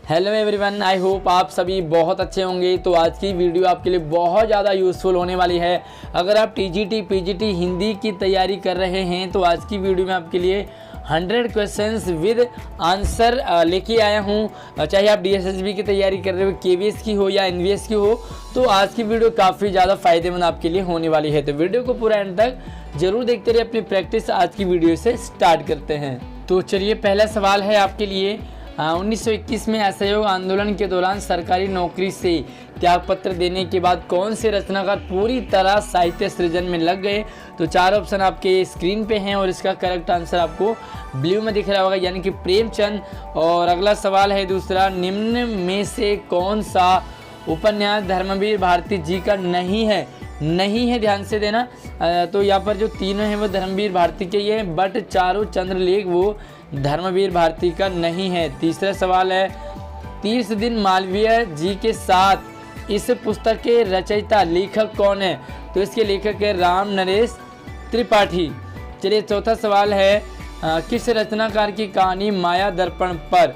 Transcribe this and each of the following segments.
Hello everyone, I hope आप सभी बहुत अच्छे होंगे। तो आज की वीडियो आपके लिए बहुत ज़्यादा यूज़फुल होने वाली है। अगर आप टीजीटी पीजीटी हिंदी की तैयारी कर रहे हैं तो आज की वीडियो में आपके लिए 100 क्वेश्चंस विद आंसर लेके आया हूँ। चाहे आप डीएसएसबी की तैयारी कर रहे हो, केवीएस की हो या एनवीएस की हो, तो आज की वीडियो काफ़ी ज़्यादा फ़ायदेमंद आपके लिए होने वाली है। तो वीडियो को पूरा एंड तक जरूर देखते रहिए। अपनी प्रैक्टिस आज की वीडियो से स्टार्ट करते हैं। तो चलिए, पहला सवाल है आपके लिए। 1921 में असहयोग आंदोलन के दौरान सरकारी नौकरी से त्यागपत्र देने के बाद कौन से रचनाकार पूरी तरह साहित्य सृजन में लग गए? तो चार ऑप्शन आपके स्क्रीन पे हैं और इसका करेक्ट आंसर आपको ब्लू में दिख रहा होगा, यानी कि प्रेमचंद। और अगला सवाल है दूसरा, निम्न में से कौन सा उपन्यास धर्मवीर भारती जी का नहीं है? ध्यान से देना। तो यहाँ पर जो तीनों हैं वो धर्मवीर भारती के ही हैं, बट चारों चंद्रलेख वो धर्मवीर भारती का नहीं है। तीसरा सवाल है, 30 दिन मालवीय जी के साथ इस पुस्तक के रचयिता लेखक कौन है? तो इसके लेखक है राम नरेश त्रिपाठी। चलिए, चौथा सवाल है, किस रचनाकार की कहानी माया दर्पण पर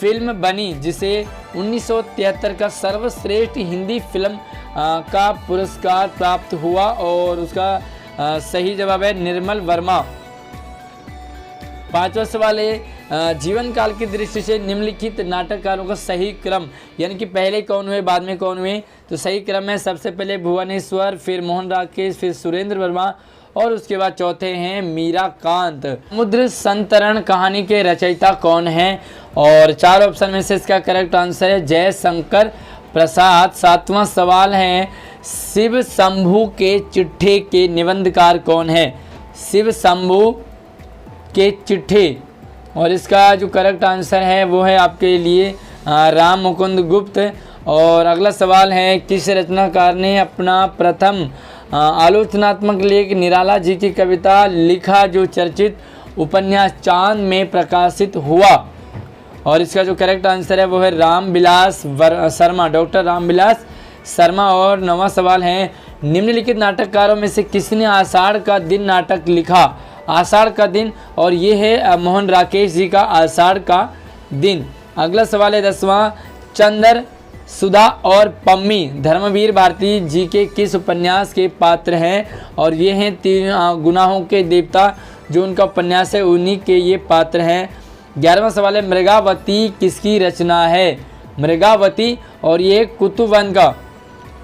फिल्म बनी, जिसे 1973 का सर्वश्रेष्ठ हिंदी फिल्म का पुरस्कार प्राप्त हुआ? और उसका सही जवाब है निर्मल वर्मा। पांचवा सवाल है, जीवन काल की दृष्टि से निम्नलिखित नाटककारों का सही क्रम, यानी कि पहले कौन हुए बाद में कौन हुए? तो सही क्रम है, सबसे पहले भुवनेश्वर, फिर मोहन राकेश, फिर सुरेंद्र वर्मा और उसके बाद चौथे हैं मीराकांत। समुद्र संतरण कहानी के रचयिता कौन है? और चार ऑप्शन में से इसका करेक्ट आंसर है जयशंकर प्रसाद। सातवां सवाल है, शिव शंभू के चिट्ठे के निबंधकार कौन है? शिव शंभू के चिट्ठे। और इसका जो करेक्ट आंसर है वो है आपके लिए राम मुकुंद गुप्त। और अगला सवाल है, किस रचनाकार ने अपना प्रथम आलोचनात्मक लेख निराला जी की कविता लिखा, जो चर्चित उपन्यास चांद में प्रकाशित हुआ? और इसका जो करेक्ट आंसर है वो है रामविलास शर्मा, डॉक्टर रामविलास शर्मा। और नौवां सवाल है, निम्नलिखित नाटककारों में से किसने आषाढ़ का दिन नाटक लिखा? आषाढ़ का दिन, और ये है मोहन राकेश जी का आषाढ़ का दिन। अगला सवाल है 10वां, चंद्र सुधा और पम्मी धर्मवीर भारती जी के किस उपन्यास के पात्र हैं? और ये हैं तीन गुनाहों के देवता, जो उनका उपन्यास है उन्हीं के ये पात्र हैं। 11वां सवाल है, मृगावती किसकी रचना है? मृगावती, और ये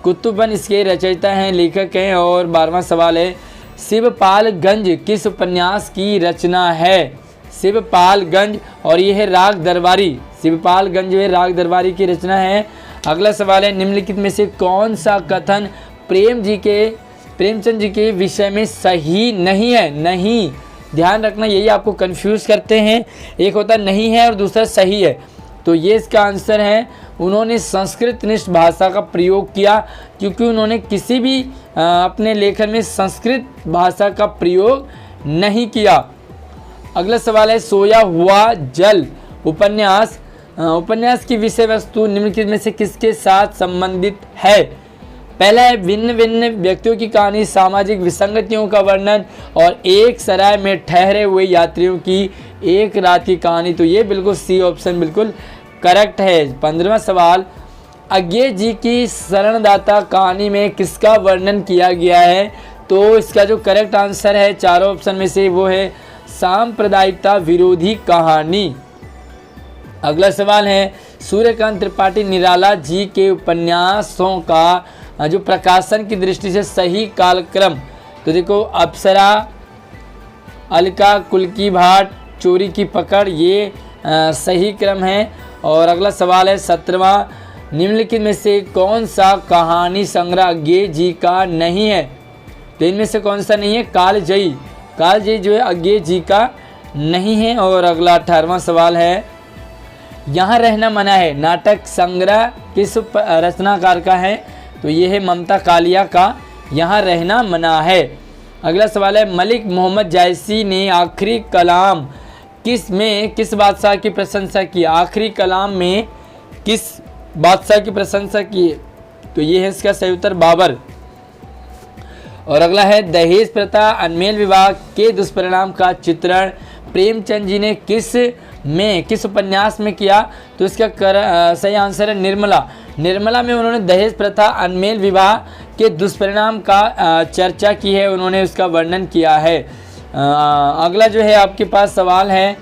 कुतुबन इसके रचयिता हैं, लेखक हैं। और 12वां सवाल है, शिवपालगंज किस उपन्यास की रचना है? शिवपालगंज, और ये है राग दरबारी। शिवपालगंज है राग दरबारी की रचना है। अगला सवाल है, निम्नलिखित में से कौन सा कथन प्रेमचंद जी के विषय में सही नहीं है? नहीं, ध्यान रखना, यही आपको कंफ्यूज करते हैं। एक होता नहीं है और दूसरा सही है। तो ये इसका आंसर है, उन्होंने संस्कृत निष्ठ भाषा का प्रयोग किया, क्योंकि उन्होंने किसी भी अपने लेखन में संस्कृत भाषा का प्रयोग नहीं किया। अगला सवाल है, सोया हुआ जल उपन्यास की विषय वस्तु निम्नलिखित में से किसके साथ संबंधित है? पहला है, भिन्न भिन्न व्यक्तियों की कहानी, सामाजिक विसंगतियों का वर्णन, और एक सराय में ठहरे हुए यात्रियों की एक रात की कहानी। तो ये बिल्कुल सी ऑप्शन बिल्कुल करेक्ट है। 15वां सवाल, अज्ञे जी की शरणदाता कहानी में किसका वर्णन किया गया है? तो इसका जो करेक्ट आंसर है चारों ऑप्शन में से वो है सांप्रदायिकता विरोधी कहानी। अगला सवाल है, सूर्यकांत त्रिपाठी निराला जी के उपन्यासों का जो प्रकाशन की दृष्टि से सही कालक्रम? तो देखो, अप्सरा, अलका, कुल की भाट, चोरी की पकड़, ये सही क्रम है। और अगला सवाल है 17वां, निम्नलिखित में से कौन सा कहानी संग्रह अज्ञे जी का नहीं है? तो इनमें से कौन सा नहीं है? कालजयी जो है अज्ञे जी का नहीं है। और अगला 18वां सवाल है, यहाँ रहना मना है नाटक संग्रह किस रचनाकार का है? तो ये है ममता कालिया का यहाँ रहना मना है। अगला सवाल है, मलिक मोहम्मद जायसी ने आखिरी कलाम किस बादशाह की प्रशंसा की? आखिरी कलाम में किस बादशाह की प्रशंसा की? तो ये है इसका सही उत्तर बाबर। और अगला है, दहेज प्रथा अनमेल विवाह के दुष्परिणाम का चित्रण प्रेमचंद जी ने किस में किस उपन्यास में किया? तो इसका सही आंसर है निर्मला। निर्मला में उन्होंने दहेज प्रथा, अनमेल विवाह के दुष्परिणाम का चर्चा की है, उन्होंने उसका वर्णन किया है। अगला जो है आपके पास सवाल है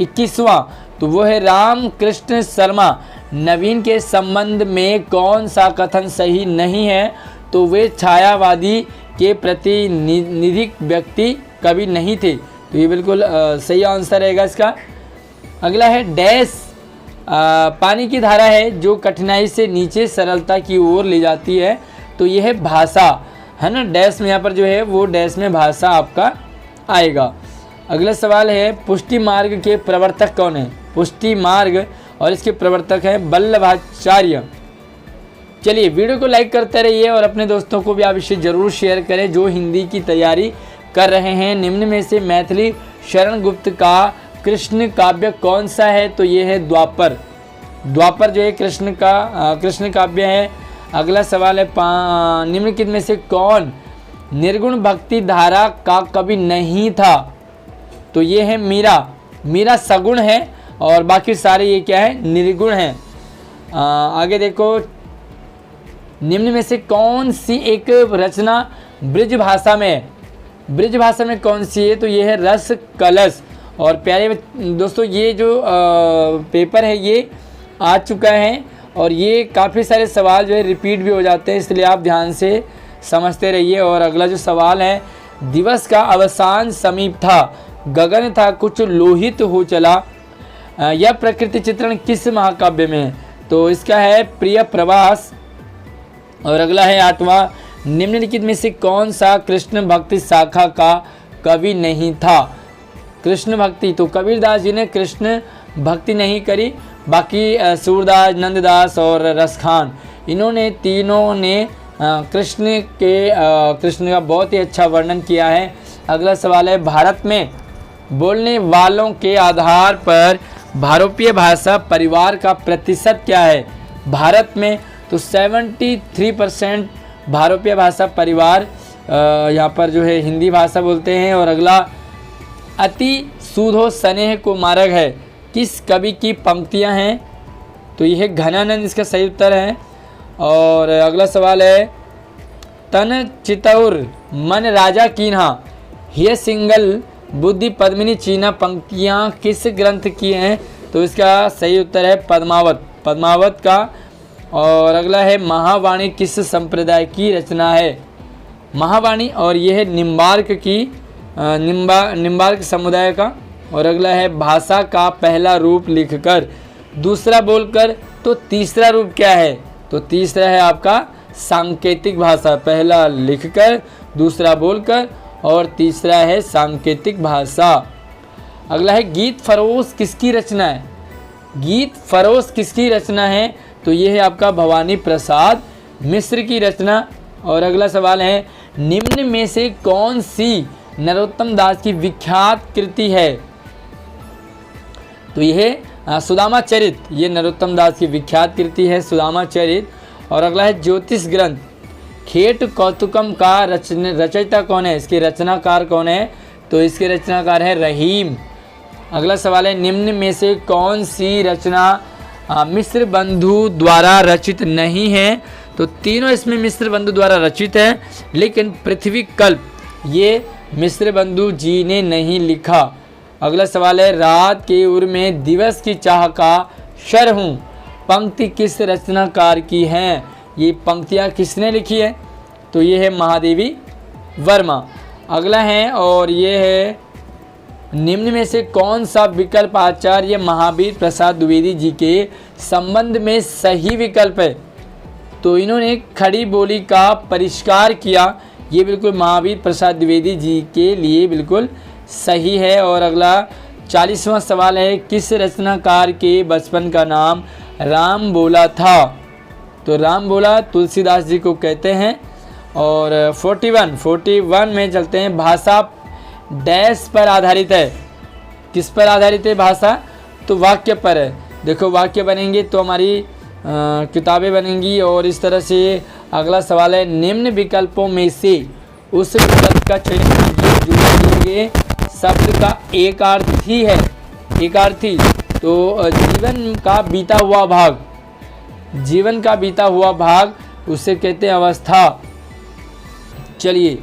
21वां, तो वो है रामकृष्ण शर्मा नवीन के संबंध में कौन सा कथन सही नहीं है? तो वे छायावादी के प्रतिनिधिक व्यक्ति कवि नहीं थे। तो ये बिल्कुल सही आंसर रहेगा इसका। अगला है डैश पानी की धारा है जो कठिनाई से नीचे सरलता की ओर ले जाती है। तो ये है भाषा, है ना। डैश में यहाँ पर जो है वो डैश में भाषा आपका आएगा। अगला सवाल है पुष्टि मार्ग के प्रवर्तक कौन है? पुष्टि मार्ग और इसके प्रवर्तक हैं वल्लभाचार्य। चलिए वीडियो को लाइक करते रहिए और अपने दोस्तों को भी आप इसे ज़रूर शेयर करें जो हिंदी की तैयारी कर रहे हैं। निम्न में से मैथिली शरण गुप्त का कृष्ण काव्य कौन सा है? तो ये है द्वापर। द्वापर जो है कृष्ण काव्य है। अगला सवाल है निम्नलिखित में से कौन निर्गुण भक्ति धारा का कवि नहीं था? तो ये है मीरा। मीरा सगुण है और बाकी सारे ये क्या है? निर्गुण है। आगे देखो, निम्न में से कौन सी एक रचना ब्रज भाषा में है? ब्रज भाषा में कौन सी है? तो ये है रस कलश। और प्यारे दोस्तों ये जो पेपर है ये आ चुका है और ये काफ़ी सारे सवाल जो है रिपीट भी हो जाते हैं, इसलिए आप ध्यान से समझते रहिए। और अगला जो सवाल है, दिवस का अवसान समीप था, गगन था कुछ लोहित हो चला, यह प्रकृति चित्रण किस महाकाव्य में है? तो इसका है प्रिय प्रवास। और अगला है 8वां, निम्नलिखित में से कौन सा कृष्ण भक्ति शाखा का कवि नहीं था? कृष्ण भक्ति, तो कबीरदास जी ने कृष्ण भक्ति नहीं करी, बाकी सूरदास, नंददास और रसखान, इन्होंने तीनों ने कृष्ण का बहुत ही अच्छा वर्णन किया है। अगला सवाल है, भारत में बोलने वालों के आधार पर भारतीय भाषा परिवार का प्रतिशत क्या है? भारत में तो 73% भारतीय भाषा परिवार यहाँ पर जो है हिंदी भाषा बोलते हैं। और अगला, अति सूधो स्नेह को मार्ग है किस कवि की पंक्तियाँ हैं? तो यह घनानंद इसका सही उत्तर है। और अगला सवाल है, तन चितौर मन राजा कीन्हा हिय सिंगल बुद्धि पद्मिनी चीना पंक्तियाँ किस ग्रंथ की हैं? तो इसका सही उत्तर है पद्मावत का। और अगला है, महावाणी किस संप्रदाय की रचना है? महावाणी, और यह है निम्बार्क की निम्बार्क समुदाय का। और अगला है, भाषा का पहला रूप लिखकर दूसरा बोलकर, तो तीसरा रूप क्या है? तो तीसरा है आपका सांकेतिक भाषा, पहला लिखकर दूसरा बोलकर और तीसरा है सांकेतिक भाषा। अगला है, गीत फरोश किसकी रचना है? गीत फरोश किसकी रचना है? तो ये है आपका भवानी प्रसाद मिश्र की रचना। और अगला सवाल है, निम्न में से कौन सी नरोत्तम दास की विख्यात कृति है? तो यह है सुदामा चरित, ये नरोत्तम दास की विख्यात कृति है सुदामा चरित। और अगला है, ज्योतिष ग्रंथ खेट कौतुकम का रचयिता कौन है? इसके रचनाकार कौन है? तो इसके रचनाकार है रहीम। अगला सवाल है, निम्न में से कौन सी रचना मिश्र बंधु द्वारा रचित नहीं है? तो तीनों इसमें मिश्र बंधु द्वारा रचित है, लेकिन पृथ्वी कल्प ये मिश्र बंधु जी ने नहीं लिखा। अगला सवाल है, रात के उर में दिवस की चाह का शर हूँ पंक्ति किस रचनाकार की हैं? ये पंक्तियाँ किसने लिखी है? तो ये है महादेवी वर्मा। अगला है, और ये है, निम्न में से कौन सा विकल्प आचार्य महावीर प्रसाद द्विवेदी जी के संबंध में सही विकल्प है? तो इन्होंने खड़ी बोली का परिष्कार किया, ये बिल्कुल महावीर प्रसाद द्विवेदी जी के लिए बिल्कुल सही है। और अगला 40वां सवाल है, किस रचनाकार के बचपन का नाम राम बोला था? तो राम बोला तुलसीदास जी को कहते हैं। और 41 में चलते हैं, भाषा डैश पर आधारित है। किस पर आधारित है भाषा? तो वाक्य पर है। देखो वाक्य बनेंगे तो हमारी किताबें बनेंगी। और इस तरह से अगला सवाल है, निम्न विकल्पों में से उस विकल्प का चयन कीजिए जो दिए गए शब्द का एकार्थी है। एकार्थी तो जीवन का बीता हुआ भाग, जीवन का बीता हुआ भाग उसे कहते हैं अवस्था। चलिए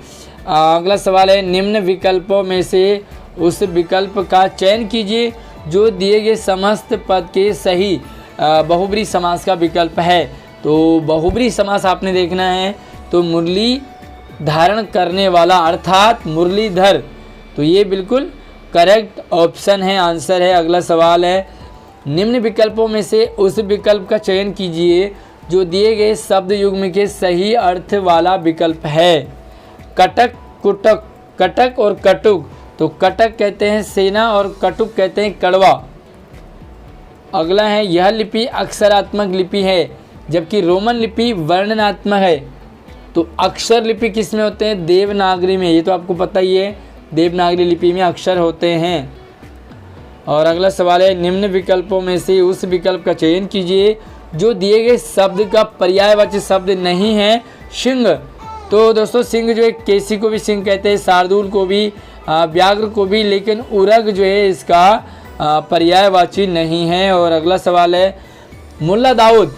अगला सवाल है, निम्न विकल्पों में से उस विकल्प का चयन कीजिए जो दिए गए समस्त पद के सही बहुब्रीहि समास का विकल्प है। तो बहुब्रीहि समास आपने देखना है, तो मुरली धारण करने वाला अर्थात मुरलीधर, तो ये बिल्कुल करेक्ट ऑप्शन है, आंसर है। अगला सवाल है, निम्न विकल्पों में से उस विकल्प का चयन कीजिए जो दिए गए शब्द युग्म के सही अर्थ वाला विकल्प है। कटक, कुटक, कटक और कटुक, तो कटक कहते हैं सेना और कटुक कहते हैं कड़वा। अगला है, यह लिपि अक्षरात्मक लिपि है जबकि रोमन लिपि वर्णनात्मक है। तो अक्षर लिपि किस में होते हैं? देवनागरी में, ये तो आपको पता ही है, देवनागरी लिपि में अक्षर होते हैं। और अगला सवाल है, निम्न विकल्पों में से उस विकल्प का चयन कीजिए जो दिए गए शब्द का पर्यायवाची शब्द नहीं है। सिंह, तो दोस्तों सिंह जो है केसी को भी सिंह कहते हैं, शार्दूल को भी, व्याघ्र को भी, लेकिन उरग जो है इसका पर्यायवाची नहीं है। और अगला सवाल है, मुल्ला दाऊद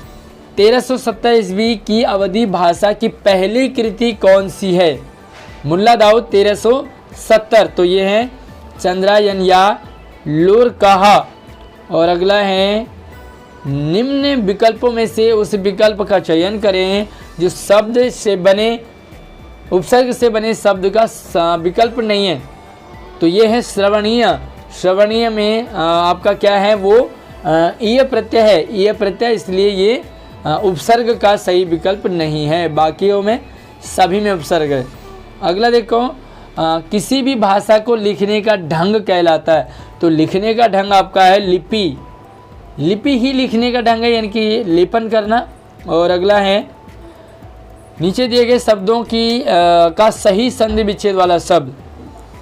1370 ईस्वी की अवधी भाषा की पहली कृति कौन सी है? मुल्ला दाऊद 1370, तो ये है चंद्रायन या लूरकहा। और अगला है, निम्न विकल्पों में से उस विकल्प का चयन करें जो शब्द से बने उपसर्ग से बने शब्द का विकल्प नहीं है। तो ये है श्रवणीय। श्रवणीय में आपका क्या है, वो ईय प्रत्यय है, ईय प्रत्यय, इसलिए ये उपसर्ग का सही विकल्प नहीं है। बाकियों में सभी में उपसर्ग है। अगला देखो, किसी भी भाषा को लिखने का ढंग कहलाता है। तो लिखने का ढंग आपका है लिपि, लिपि ही लिखने का ढंग है, यानी कि लेपन करना। और अगला है, नीचे दिए गए शब्दों की का सही संधि विच्छेद वाला शब्द।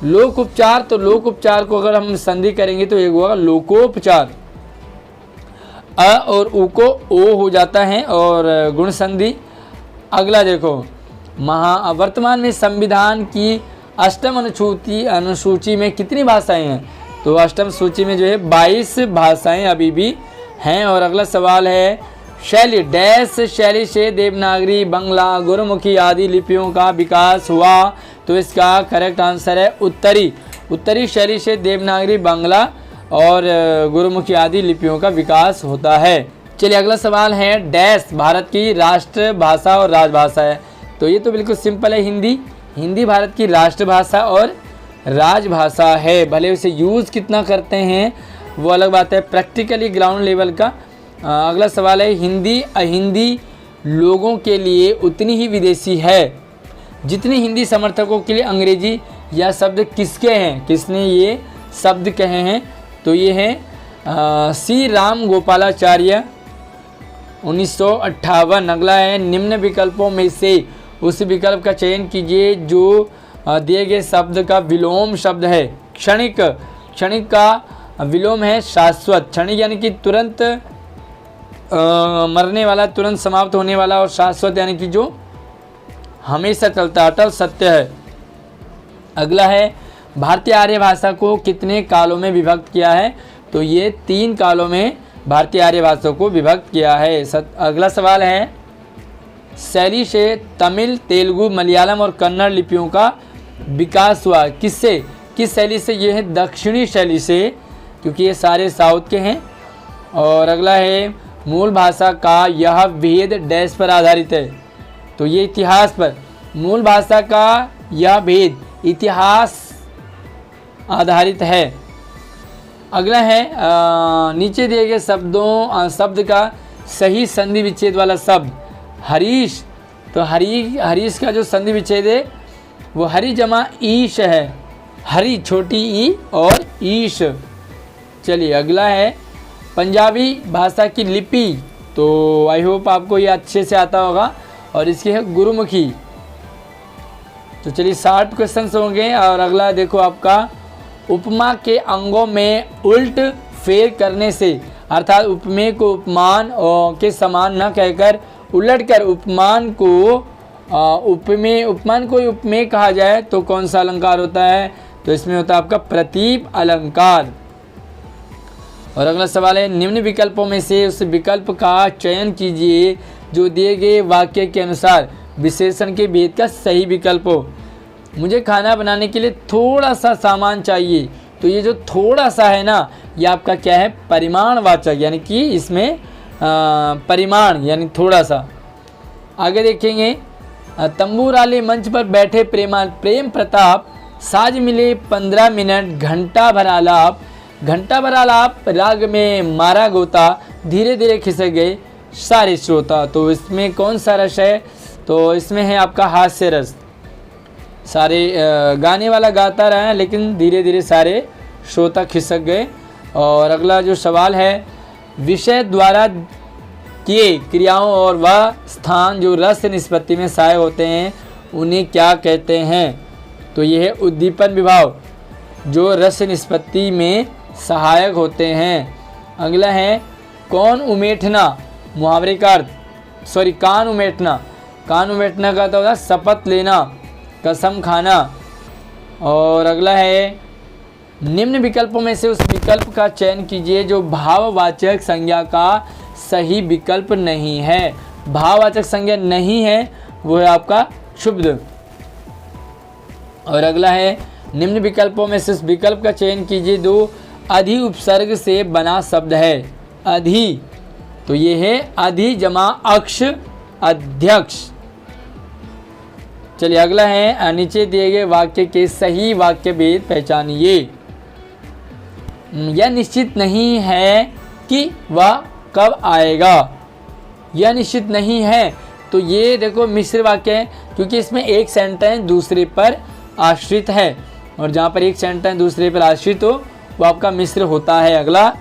लोक उपचार, तो लोक उपचार को अगर हम संधि करेंगे तो एक होगा लोकोपचार, अ और उ को ओ हो जाता है और गुण संधि। अगला देखो, वर्तमान में संविधान की अष्टम अनुसूची में कितनी भाषाएं हैं? तो अष्टम सूची में जो है 22 भाषाएं अभी भी हैं। और अगला सवाल है, शैली डैश शैली से देवनागरी, बंगला, गुरुमुखी आदि लिपियों का विकास हुआ। तो इसका करेक्ट आंसर है उत्तरी। उत्तरी शैली से देवनागरी, बांग्ला और गुरुमुखी आदि लिपियों का विकास होता है। चलिए अगला सवाल है, डैश भारत की राष्ट्र भाषा और राजभाषा है। तो ये तो बिल्कुल सिंपल है, हिंदी। हिंदी भारत की राष्ट्रभाषा और राजभाषा है। भले उसे यूज़ कितना करते हैं वो अलग बात है, प्रैक्टिकली ग्राउंड लेवल का। अगला सवाल है, हिंदी अहिंदी लोगों के लिए उतनी ही विदेशी है जितनी हिंदी समर्थकों के लिए अंग्रेजी। यह शब्द किसके हैं, किसने ये शब्द कहे हैं? तो ये हैं सी राम गोपालाचार्य 1958। अगला है, निम्न विकल्पों में से उस विकल्प का चयन कीजिए जो दिए गए शब्द का विलोम शब्द है। क्षणिक, क्षणिक का विलोम है शाश्वत। क्षणिक यानी कि तुरंत मरने वाला, तुरंत समाप्त होने वाला, और शाश्वत यानी कि जो हमेशा चलता, अटल, सत्य है। अगला है, भारतीय आर्य भाषा को कितने कालों में विभक्त किया है? तो ये 3 कालों में भारतीय आर्य भाषा को विभक्त किया है। अगला सवाल है, शैली से तमिल, तेलुगु, मलयालम और कन्नड़ लिपियों का विकास हुआ किससे? किस शैली से? ये है दक्षिणी शैली से, क्योंकि ये सारे साउथ के हैं। और अगला है, मूल भाषा का यह भेद डैश पर आधारित है। तो ये इतिहास पर, मूल भाषा का यह भेद इतिहास आधारित है। अगला है, नीचे दिए गए शब्द का सही संधि विच्छेद वाला शब्द। हरीश, तो हरीश का जो संधि विच्छेद है वो हरी जमा ईश है। हरी छोटी ई और ईश। चलिए अगला है, पंजाबी भाषा की लिपि। तो आई होप आपको ये अच्छे से आता होगा, और इसकी है गुरुमुखी। तो चलिए 60 क्वेश्चंस होंगे। और अगला देखो आपका, उपमा के अंगों में उल्ट फेर करने से, अर्थात उपमेय को उपमान के समान न कहकर उलटकर उपमान को उपमेय कहा जाए तो कौन सा अलंकार होता है? तो इसमें होता है आपका प्रतीप अलंकार। और अगला सवाल है, निम्न विकल्पों में से उस विकल्प का चयन कीजिए जो दिए गए वाक्य के अनुसार विशेषण के भेद का सही विकल्प हो। मुझे खाना बनाने के लिए थोड़ा सा सामान चाहिए, तो ये जो थोड़ा सा है ना, ये आपका क्या है, परिमाणवाचक, यानी कि इसमें परिमाण यानी थोड़ा सा। आगे देखेंगे, तंबूराले मंच पर बैठे प्रेम प्रताप, साज मिले 15 मिनट, घंटा भर आलाप, घंटा भर आलाप, राग में मारा गोता, धीरे धीरे खिसक गए सारे श्रोता। तो इसमें कौन सा रस है, तो इसमें है आपका हास्य रस। सारे गाने वाला गाता रहा लेकिन धीरे धीरे सारे श्रोता खिसक गए। और अगला जो सवाल है, विषय द्वारा किए क्रियाओं और वह स्थान जो रस निष्पत्ति में सहायक होते हैं उन्हें क्या कहते हैं, तो यह है उद्दीपन विभाव, जो रस निष्पत्ति में सहायक होते हैं। अगला है, कौन उमेठना, मुहावरे का अर्थ, कान उमेटना, कान उमेटना का तो होता है शपथ लेना, कसम खाना। और अगला है, निम्न विकल्पों में से उस विकल्प का चयन कीजिए जो भाववाचक संज्ञा का सही विकल्प नहीं है। भाववाचक संज्ञा नहीं है वो है आपका शुभ। और अगला है, निम्न विकल्पों में से उस विकल्प का चयन कीजिए जो अधि उपसर्ग से बना शब्द है। अधि, तो ये है अधि जमा अक्ष, अध्यक्ष। चलिए अगला है, नीचे दिए गए वाक्य के सही वाक्य भेद पहचानिए। यह निश्चित नहीं है कि वह कब आएगा, यह निश्चित नहीं है, तो ये देखो मिश्र वाक्य है, क्योंकि इसमें एक सेंटेंस दूसरे पर आश्रित है, और जहाँ पर एक सेंटेंस दूसरे पर आश्रित हो वो आपका मिश्र होता है। अगला,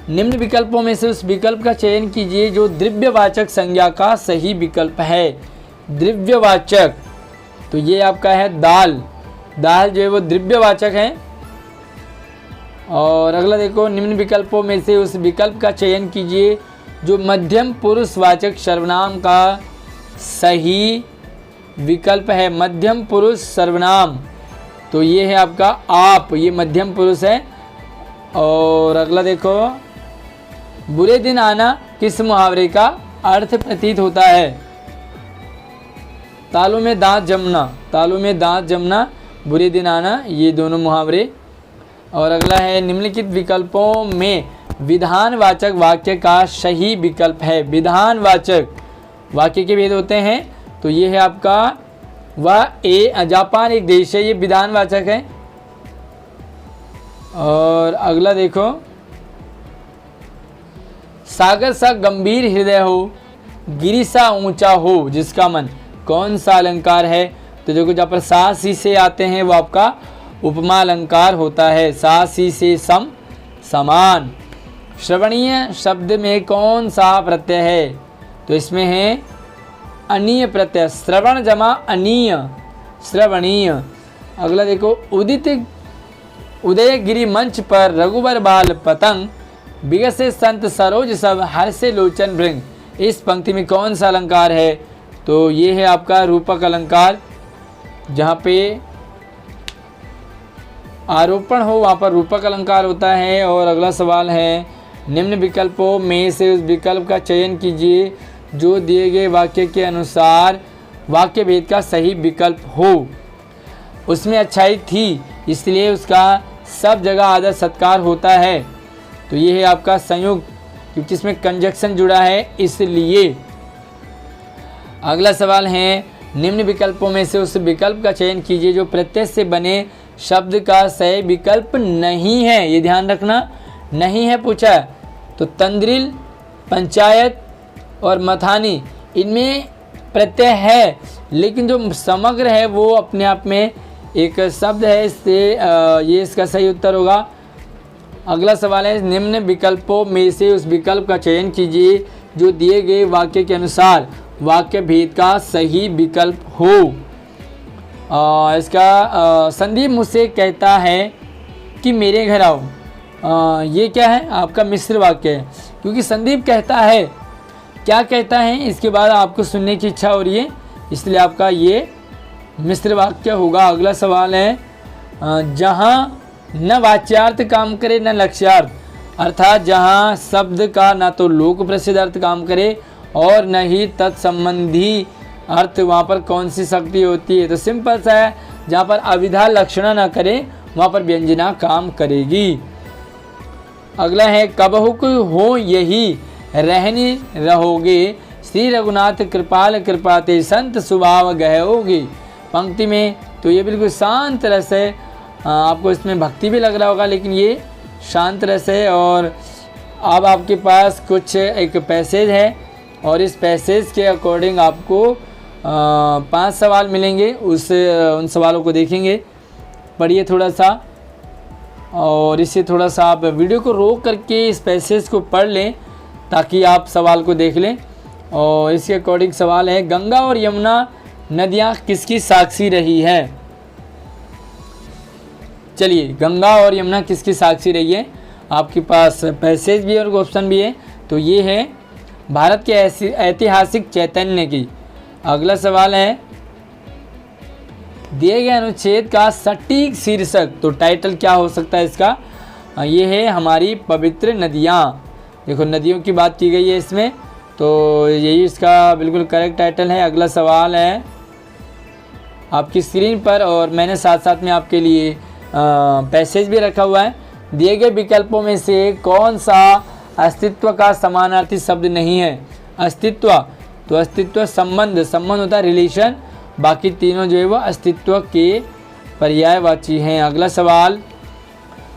निम्न विकल्पों में से उस विकल्प का चयन कीजिए जो द्रव्यवाचक संज्ञा का सही विकल्प है। द्रव्यवाचक, तो ये आपका है दाल, दाल जो है वो द्रव्यवाचक है। और अगला देखो, निम्न विकल्पों में से उस विकल्प का चयन कीजिए जो मध्यम पुरुषवाचक सर्वनाम का सही विकल्प है। मध्यम पुरुष सर्वनाम, तो ये है आपका आप, ये मध्यम पुरुष है। और अगला देखो, बुरे दिन आना किस मुहावरे का अर्थ प्रतीत होता है। तालू में दांत जमना, तालू में दांत जमना, बुरे दिन आना, ये दोनों मुहावरे। और अगला है, निम्नलिखित विकल्पों में विधानवाचक वाक्य का सही विकल्प है। विधानवाचक वाक्य के भेद होते हैं, तो ये है आपका वह जापान एक देश है, ये विधानवाचक है। और अगला देखो, सागर सा गंभीर हृदय हो, गिरि सा ऊंचा हो जिसका मन, कौन सा अलंकार है, तो देखो जहाँ पर सा सी से आते हैं वो आपका उपमा अलंकार होता है। सा सी से सम, समान। श्रवणीय शब्द में कौन सा प्रत्यय है, तो इसमें है अनीय प्रत्यय, श्रवण जमा अनीय, श्रवणीय। अगला देखो, उदित उदयगिरि मंच पर रघुबर बाल पतंग, बिगसे संत सरोज सब, हर्षे लोचन भृंग, इस पंक्ति में कौन सा अलंकार है, तो ये है आपका रूपक अलंकार। जहाँ पे आरोपण हो वहाँ पर रूपक अलंकार होता है। और अगला सवाल है, निम्न विकल्पों में से उस विकल्प का चयन कीजिए जो दिए गए वाक्य के अनुसार वाक्य भेद का सही विकल्प हो। उसमें अच्छाई थी इसलिए उसका सब जगह आदर सत्कार होता है, तो ये है आपका संयुक्त, क्योंकि इसमें कंजक्शन जुड़ा है इसलिए। अगला सवाल है, निम्न विकल्पों में से उस विकल्प का चयन कीजिए जो प्रत्यय से बने शब्द का सही विकल्प नहीं है। ये ध्यान रखना, नहीं है पूछा है, तो तंद्रिल, पंचायत और मथानी, इनमें प्रत्यय है लेकिन जो समग्र है वो अपने आप में एक शब्द है, इससे ये इसका सही उत्तर होगा। अगला सवाल है, निम्न विकल्पों में से उस विकल्प का चयन कीजिए जो दिए गए वाक्य के अनुसार वाक्य भेद का सही विकल्प हो। इसका संदीप मुझसे कहता है कि मेरे घर आओ, ये क्या है आपका मिश्र वाक्य है, क्योंकि संदीप कहता है, क्या कहता है इसके बाद आपको सुनने की इच्छा हो रही है, इसलिए आपका ये मिश्र वाक्य होगा। अगला सवाल है, जहाँ न वाच्यार्थ काम करे न लक्ष्यार्थ, अर्थात जहाँ शब्द का ना तो लोक प्रसिद्ध अर्थ काम करे और न ही तत्संबंधी अर्थ, वहाँ पर कौन सी शक्ति होती है? तो सिंपल सा है, जहाँ पर अविधा लक्षणा ना करे वहाँ पर व्यंजना काम करेगी। अगला है कबहुक हो यही रहनी रहोगे, श्री रघुनाथ कृपाल कृपाते संत स्वभाव गहओगे। पंक्ति में तो ये बिल्कुल शांत रस है, आपको इसमें भक्ति भी लग रहा होगा लेकिन ये शांत रस है। और अब आपके पास कुछ एक पैसेज है और इस पैसेज के अकॉर्डिंग आपको 5 सवाल मिलेंगे, उन सवालों को देखेंगे। पढ़िए थोड़ा सा और इससे थोड़ा सा आप वीडियो को रोक करके इस पैसेज को पढ़ लें ताकि आप सवाल को देख लें। और इसके अकॉर्डिंग सवाल है, गंगा और यमुना नदियाँ किसकी साक्षी रही है? चलिए, गंगा और यमुना किसकी साक्षी रही है? आपके पास पैसेज भी और ऑप्शन भी है। तो ये है भारत के ऐतिहासिक चैतन्य की। अगला सवाल है, दिए गए अनुच्छेद का सटीक शीर्षक, तो टाइटल क्या हो सकता है इसका? ये है हमारी पवित्र नदियाँ। देखो नदियों की बात की गई है इसमें, तो यही इसका बिल्कुल करेक्ट टाइटल है। अगला सवाल है आपकी स्क्रीन पर और मैंने साथ साथ में आपके लिए पैसेज भी रखा हुआ है। दिए गए विकल्पों में से कौन सा अस्तित्व का समानार्थी शब्द नहीं है? अस्तित्व, तो अस्तित्व संबंध होता है रिलेशन, बाकी तीनों जो है वो अस्तित्व के पर्यायवाची हैं। अगला सवाल,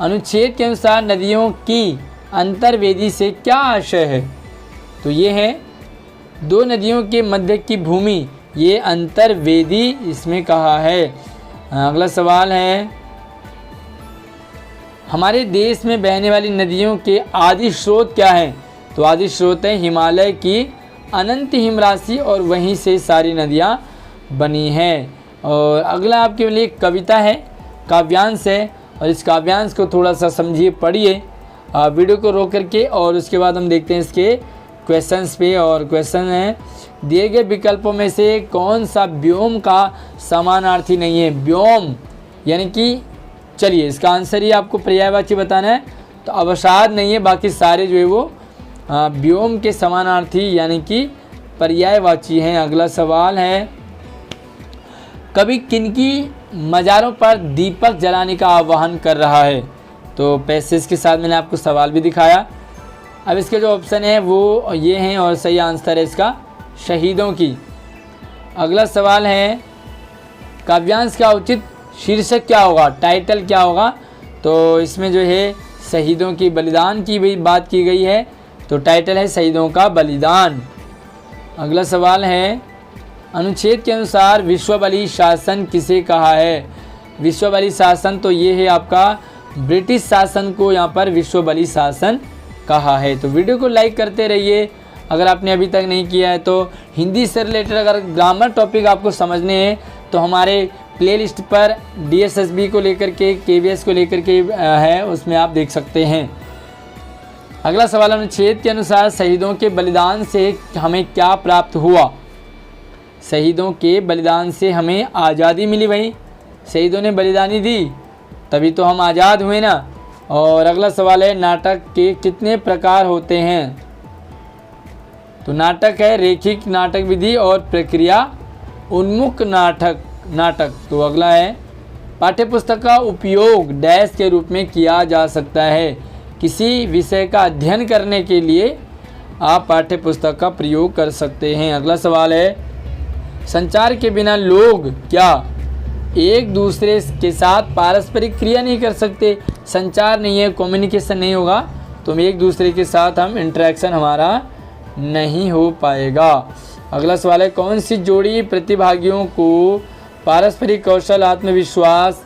अनुच्छेद के अनुसार नदियों की अंतर्वेदी से क्या आशय है? तो ये है दो नदियों के मध्य की भूमि, ये अंतर्वेदी इसमें कहा है। अगला सवाल है, हमारे देश में बहने वाली नदियों के आदि स्रोत क्या हैं? तो आदि स्रोत है हिमालय की अनंत हिमराशि और वहीं से सारी नदियाँ बनी हैं। और अगला आपके लिए कविता है, काव्यांश है, और इस काव्यांश को थोड़ा सा समझिए, पढ़िए वीडियो को रोक करके, और उसके बाद हम देखते हैं इसके क्वेश्चंस पे। और क्वेश्चन है, दिए गए विकल्पों में से कौन सा व्योम का समानार्थी नहीं है? व्योम यानी कि, चलिए इसका आंसर ही आपको पर्यायवाची बताना है, तो अवसाद नहीं है, बाकी सारे जो है वो व्योम के समानार्थी यानी कि पर्यायवाची हैं। अगला सवाल है, कवि किनकी मज़ारों पर दीपक जलाने का आह्वान कर रहा है? तो पैसेज के साथ मैंने आपको सवाल भी दिखाया। अब इसके जो ऑप्शन है वो ये हैं और सही आंसर है इसका शहीदों की। अगला सवाल है, काव्यांश का उचित शीर्षक क्या होगा? टाइटल क्या होगा? तो इसमें जो है शहीदों की बलिदान की भी बात की गई है, तो टाइटल है शहीदों का बलिदान। अगला सवाल है, अनुच्छेद के अनुसार विश्व बलि शासन किसे कहा है? विश्व बलि शासन, तो ये है आपका ब्रिटिश शासन को यहाँ पर विश्व बलि शासन कहा है। तो वीडियो को लाइक करते रहिए अगर आपने अभी तक नहीं किया है। तो हिंदी से रिलेटेड अगर ग्रामर टॉपिक आपको समझने हैं तो हमारे प्लेलिस्ट पर DSSB को लेकर के, KVS को लेकर के है, उसमें आप देख सकते हैं। अगला सवाल, अनुच्छेद के अनुसार शहीदों के बलिदान से हमें क्या प्राप्त हुआ? शहीदों के बलिदान से हमें आज़ादी मिली। भाई शहीदों ने बलिदानी दी तभी तो हम आज़ाद हुए ना। और अगला सवाल है, नाटक के कितने प्रकार होते हैं? तो नाटक है रैखिक नाटक विधि और प्रक्रिया उन्मुख नाटक। तो अगला है, पाठ्यपुस्तक का उपयोग डैश के रूप में किया जा सकता है? किसी विषय का अध्ययन करने के लिए आप पाठ्यपुस्तक का प्रयोग कर सकते हैं। अगला सवाल है, संचार के बिना लोग क्या एक दूसरे के साथ पारस्परिक क्रिया नहीं कर सकते? संचार नहीं है, कम्युनिकेशन नहीं होगा तो एक दूसरे के साथ हम इंटरेक्शन हमारा नहीं हो पाएगा। अगला सवाल है, कौन सी जोड़ी प्रतिभागियों को पारस्परिक कौशल, आत्मविश्वास,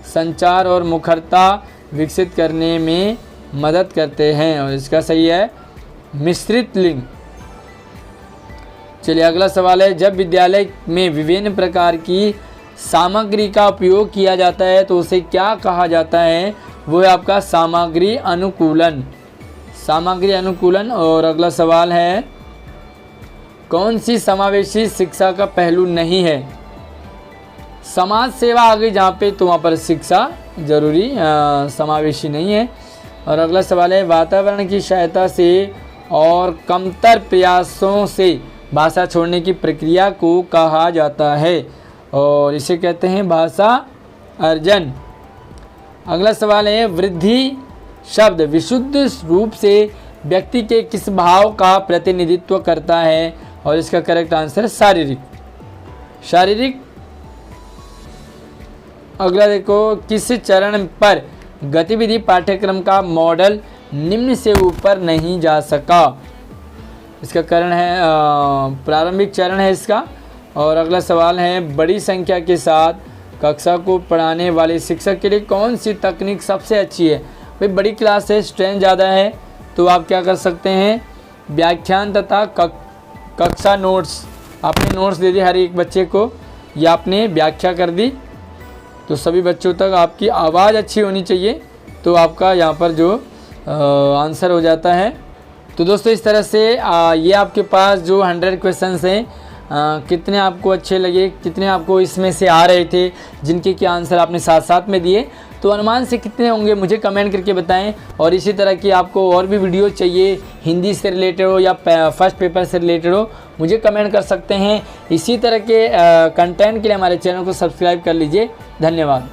संचार और मुखरता विकसित करने में मदद करते हैं? और इसका सही है मिश्रित लिंग। चलिए अगला सवाल है, जब विद्यालय में विभिन्न प्रकार की सामग्री का उपयोग किया जाता है तो उसे क्या कहा जाता है? वो है आपका सामग्री अनुकूलन। और अगला सवाल है, कौन सी समावेशी शिक्षा का पहलू नहीं है? समाज सेवा आ गई जहाँ पे, तो वहाँ पर शिक्षा जरूरी समावेशी नहीं है। और अगला सवाल है, वातावरण की सहायता से और कमतर प्रयासों से भाषा छोड़ने की प्रक्रिया को कहा जाता है, और इसे कहते हैं भाषा अर्जन। अगला सवाल है, वृद्धि शब्द विशुद्ध रूप से व्यक्ति के किस भाव का प्रतिनिधित्व करता है, और इसका करेक्ट आंसर है शारीरिक। शारीरिक। अगला देखो, किस चरण पर गतिविधि पाठ्यक्रम का मॉडल निम्न से ऊपर नहीं जा सका, इसका कारण है प्रारंभिक चरण है इसका। और अगला सवाल है, बड़ी संख्या के साथ कक्षा को पढ़ाने वाले शिक्षक के लिए कौन सी तकनीक सबसे अच्छी है। भाई बड़ी क्लास है, स्ट्रेंथ ज़्यादा है, तो आप क्या कर सकते हैं, व्याख्यान तथा कक्षा नोट्स, आपने नोट्स दे दिए हर एक बच्चे को या आपने व्याख्या कर दी, तो सभी बच्चों तक आपकी आवाज़ अच्छी होनी चाहिए, तो आपका यहाँ पर जो आंसर हो जाता है। तो दोस्तों इस तरह से ये आपके पास जो 100 क्वेश्चंस हैं, कितने आपको अच्छे लगे, कितने आपको इसमें से आ रहे थे जिनके क्या आंसर आपने साथ साथ में दिए, तो अनुमान से कितने होंगे मुझे कमेंट करके बताएं। और इसी तरह की आपको और भी वीडियो चाहिए, हिंदी से रिलेटेड हो या फर्स्ट पेपर से रिलेटेड हो, मुझे कमेंट कर सकते हैं। इसी तरह के कंटेंट के लिए हमारे चैनल को सब्सक्राइब कर लीजिए। धन्यवाद।